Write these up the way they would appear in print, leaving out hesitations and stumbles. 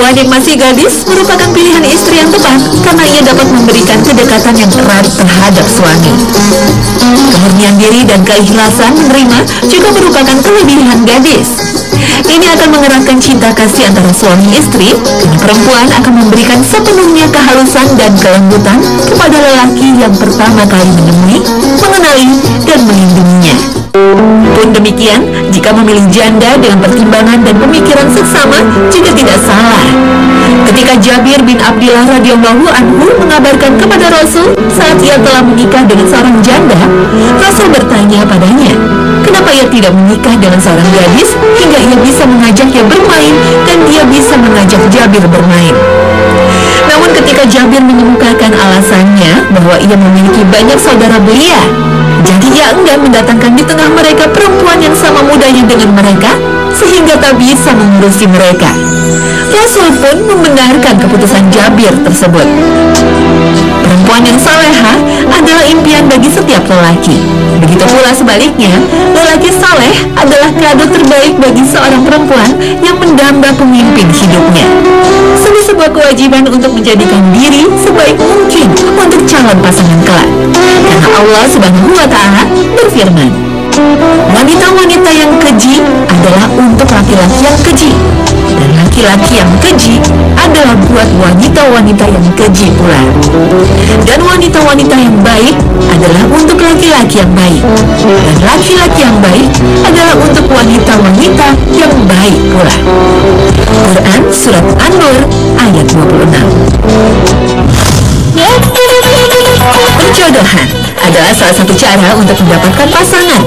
Yang masih gadis merupakan pilihan istri yang tepat karena ia dapat memberikan kedekatan yang erat terhadap suami. Kemurnian diri dan keikhlasan menerima juga merupakan kelebihan gadis. Ini akan mengeratkan cinta kasih antara suami istri, karena perempuan akan memberikan sepenuhnya kehalusan dan kelembutan kepada lelaki yang pertama kali menemui, mengenali, dan melindunginya. Pun demikian, jika memilih janda dengan pertimbangan dan pemikiran seksama juga tidak salah. Ketika Jabir bin Abdillah radhiyallahu anhu mengabarkan kepada Rasul saat ia telah menikah dengan seorang janda, Rasul bertanya padanya, kenapa ia tidak menikah dengan seorang gadis hingga ia bisa mengajaknya bermain dan dia bisa mengajak Jabir bermain. Namun ketika Jabir mengemukakan alasannya bahwa ia memiliki banyak saudara belia, jadi ia enggan mendatangkan di tengah mereka perempuan yang sama mudanya dengan mereka, sehingga tak bisa mengurusi mereka. Rasul pun membenarkan keputusan Jabir tersebut. Perempuan yang salehah adalah impian bagi setiap lelaki. Begitu pula sebaliknya, lelaki saleh adalah kado terbaik bagi seorang perempuan yang mendamba pemimpin hidupnya. Sebuah kewajiban untuk menjadikan diri sebaik mungkin untuk calon pasangan kelak. Karena Allah Subhanahu wa Ta'ala berfirman, wanita-wanita yang keji adalah untuk laki-laki yang keji, dan laki-laki yang keji adalah buat wanita-wanita yang keji pula. Dan wanita-wanita yang baik adalah untuk laki-laki yang baik, dan laki-laki yang baik adalah untuk wanita-wanita yang baik pula. Quran Surat An-Nur ayat 26. Perjodohan adalah salah satu cara untuk mendapatkan pasangan.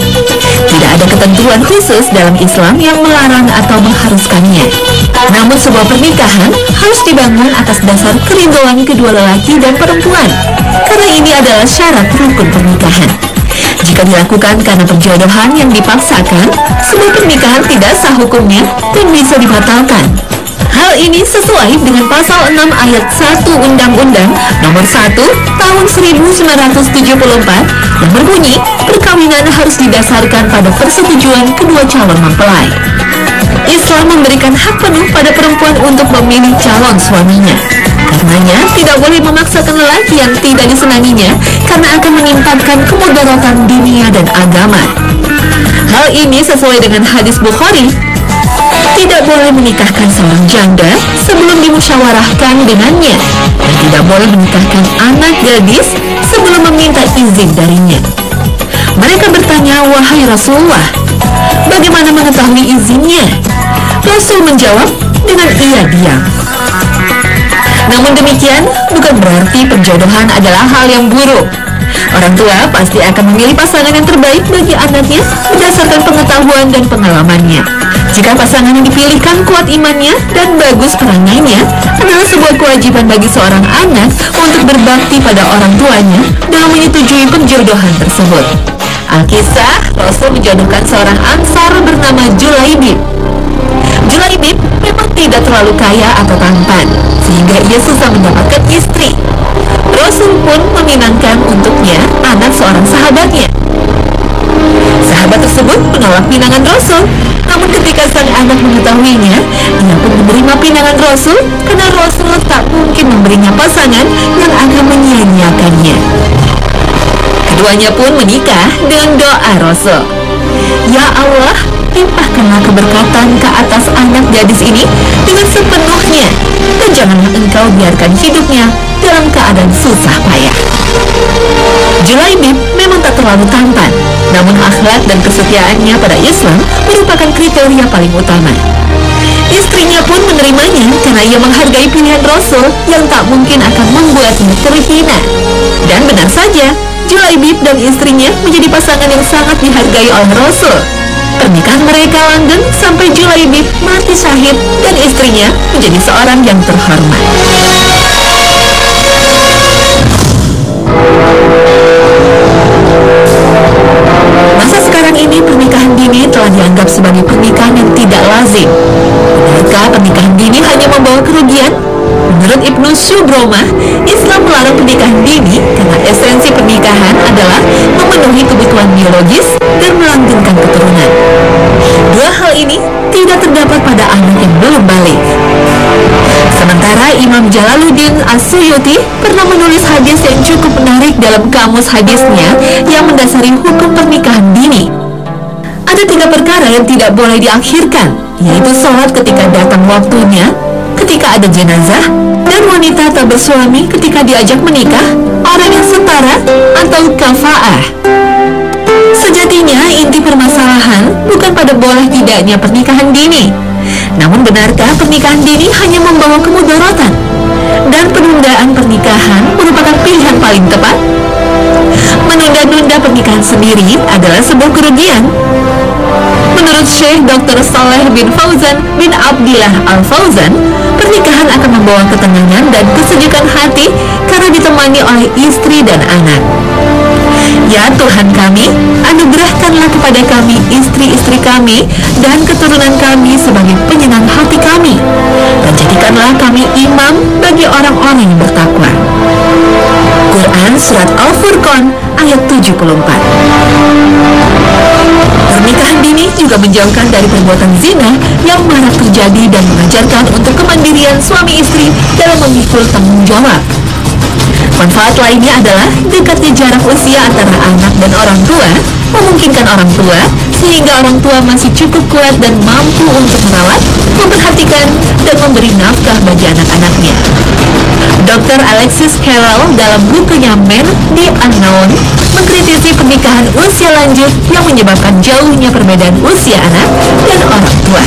Tidak ada ketentuan khusus dalam Islam yang melarang atau mengharuskannya. Namun sebuah pernikahan harus dibangun atas dasar keridhaan kedua lelaki dan perempuan, karena ini adalah syarat rukun pernikahan. Jika dilakukan karena perjodohan yang dipaksakan, sebuah pernikahan tidak sah hukumnya dan bisa dibatalkan. Hal ini sesuai dengan pasal 6 ayat 1 Undang-Undang Nomor 1 Tahun 1974 yang berbunyi, perkawinan harus didasarkan pada persetujuan kedua calon mempelai. Islam memberikan hak penuh pada perempuan untuk memilih calon suaminya. Karenanya, tidak boleh memaksakan lelaki yang tidak disenanginya karena akan menimbulkan kemudaratan dunia dan agama. Hal ini sesuai dengan hadis Bukhari. Tidak boleh menikahkan seorang janda sebelum dimusyawarahkan dengannya, dan tidak boleh menikahkan anak gadis sebelum meminta izin darinya. Mereka bertanya, wahai Rasulullah, bagaimana mengetahui izinnya? Rasul menjawab dengan ia diam. Namun demikian, bukan berarti perjodohan adalah hal yang buruk. Orang tua pasti akan memilih pasangan yang terbaik bagi anaknya berdasarkan pengetahuan dan pengalamannya. Jika pasangan yang dipilihkan kuat imannya dan bagus perangainya, adalah sebuah kewajiban bagi seorang anak untuk berbakti pada orang tuanya dalam menyetujui perjodohan tersebut. Alkisah, Rasul menjodohkan seorang Ansar bernama Julaibib. Julaibib memang tidak terlalu kaya atau tampan, sehingga ia susah mendapatkan istri. Rasul pun meminangkan untuknya anak seorang sahabatnya. Sahabat tersebut menolak pinangan Rasul. Namun ketika sang anak mengetahuinya, ia pun menerima pinangan Rasul karena Rasul tak mungkin memberinya pasangan yang akan menyia-nyiakannya. Keduanya pun menikah dengan doa Rasul. Ya Allah, limpahkanlah keberkatan ke atas anak gadis ini dengan sepenuhnya, dan janganlah engkau biarkan hidupnya dalam keadaan susah payah. Julaibib memang tak terlalu tampan, namun akhlak dan kesetiaannya pada Islam merupakan kriteria paling utama. Istrinya pun menerimanya karena ia menghargai pilihan Rasul yang tak mungkin akan membuatnya terhina. Dan benar saja, Julaibib dan istrinya menjadi pasangan yang sangat dihargai oleh Rasul. Pernikahan mereka langgeng sampai Julaibib mati syahid dan istrinya menjadi seorang yang terhormat. Masa sekarang ini pernikahan dini telah dianggap sebagai pernikahan yang tidak lazim. Benarkah pernikahan dini hanya membawa kerugian? Menurut Ibnu Syubromah, Islam melarang pernikahan dini karena esensi pernikahan adalah memenuhi kebutuhan biologis dan melanggengkan keturunan. Dua hal ini tidak terdapat pada anak yang belum balik. Sementara Imam Jalaluddin As-Suyuti pernah menulis hadis yang cukup menarik dalam kamus hadisnya yang mendasari hukum pernikahan dini. Ada 3 perkara yang tidak boleh diakhirkan, yaitu sholat ketika datang waktunya, ketika ada jenazah, dan wanita tak bersuami ketika diajak menikah, orang yang setara, atau kafa'ah. Sejatinya inti permasalahan bukan pada boleh tidaknya pernikahan dini. Namun benarkah pernikahan dini hanya membawa kemudaratan? Dan penundaan pernikahan merupakan pilihan paling tepat? Menunda-nunda pernikahan sendiri adalah sebuah kerugian. Menurut Syekh Dr. Saleh bin Fauzan bin Abdillah Al-Fauzan, pernikahan akan membawa ketenangan dan kesejukan hati karena ditemani oleh istri dan anak. Ya Tuhan kami, anugerahkanlah kepada kami istri-istri kami dan keturunan kami sebagai penyenang hati kami, dan jadikanlah kami imam bagi orang-orang yang bertakwa. Quran Surat Al-Furqan ayat 74. Pernikahan dini juga menjauhkan dari perbuatan zina yang marak terjadi dan mengajarkan untuk kemandirian suami istri dalam memikul tanggung jawab. Manfaat lainnya adalah dekatnya jarak usia antara anak dan orang tua, memungkinkan orang tua sehingga orang tua masih cukup kuat dan mampu untuk merawat, memperhatikan, dan memberi nafkah bagi anak-anaknya. Dr. Alexis Carrel dalam bukunya Men the Unknown mengkritisi pernikahan usia lanjut yang menyebabkan jauhnya perbedaan usia anak dan orang tua.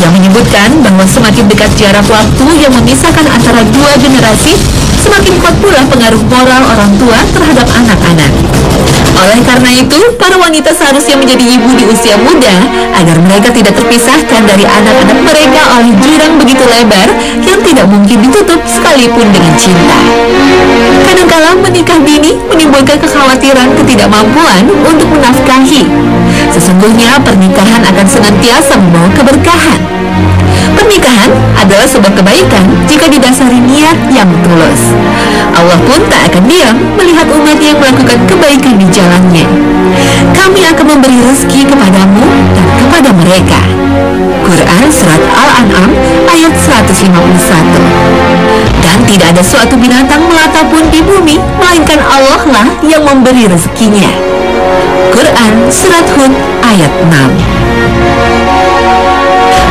Ia menyebutkan bahwa semakin dekat jarak waktu yang memisahkan antara 2 generasi, semakin kuat pula pengaruh moral orang tua terhadap anak-anak. Oleh karena itu, para wanita seharusnya menjadi ibu di usia muda agar mereka tidak terpisahkan dari anak-anak mereka oleh jurang begitu lebar yang tidak mungkin ditutup sekalipun dengan cinta. Kadangkala menikah dini menimbulkan kekhawatiran ketidakmampuan untuk menafkahi. Sesungguhnya pernikahan akan senantiasa membawa keberkahan. Pernikahan adalah sebuah kebaikan jika didasari niat yang tulus. Allah pun tak akan diam melihat umat yang melakukan kebaikan di jalannya. Kami akan memberi rezeki kepadamu dan kepada mereka. Quran Surat Al-An'am ayat 151. Dan tidak ada suatu binatang melata pun di bumi, melainkan Allah lah yang memberi rezekinya. Quran Surat Hud ayat 6.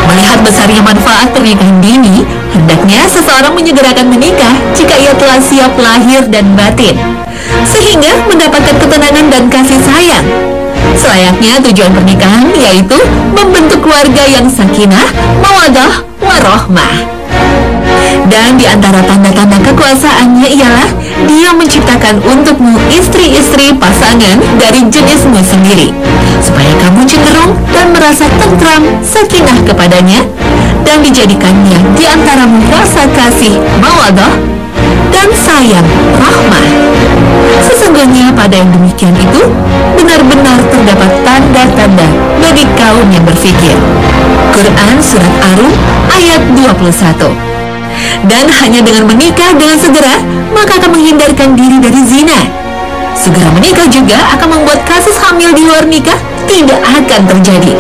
Melihat besarnya manfaat pernikahan dini, hendaknya seseorang menyegerakan menikah jika ia telah siap lahir dan batin, sehingga mendapatkan ketenangan dan kasih sayang. Selayaknya tujuan pernikahan yaitu membentuk keluarga yang sakinah, mawaddah, warahmah. Dan di antara tanda-tanda kekuasaannya ialah Dia menciptakan untukmu istri-istri pasangan dari jenismu sendiri, supaya kamu cenderung dan merasa tentram, sakinah kepadanya, dan dijadikannya di antaramu rasa kasih, mawaddah, dan sayang, rahmah. Sesungguhnya pada yang demikian itu benar-benar terdapat tanda-tanda bagi kaum yang berfikir. Quran Surat Ar-Rum ayat 21. Dan hanya dengan menikah dengan segera, maka akan menghindarkan diri dari zina. Segera menikah juga akan membuat kasus hamil di luar nikah tidak akan terjadi.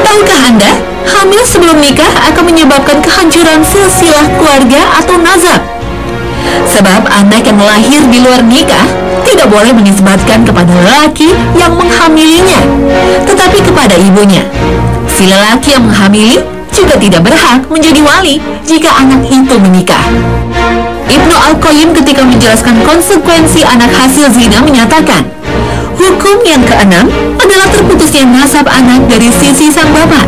Tahukah Anda, hamil sebelum nikah akan menyebabkan kehancuran silsilah keluarga atau nazab? Sebab anak yang lahir di luar nikah tidak boleh menisbatkan kepada lelaki yang menghamilinya, tetapi kepada ibunya. Si lelaki yang menghamili juga tidak berhak menjadi wali jika anak itu menikah. Ibnu Al-Qayyim ketika menjelaskan konsekuensi anak hasil zina menyatakan, hukum yang keenam adalah terputusnya nasab anak dari sisi sang bapak,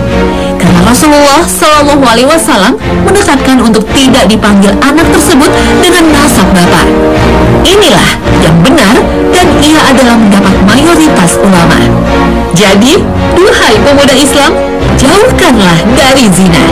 karena Rasulullah SAW menetapkan untuk tidak dipanggil anak tersebut dengan nasab bapak. Inilah yang benar dan ia adalah mendapat mayoritas ulama. Jadi, duhai pemuda Islam, jauhkanlah dari zina.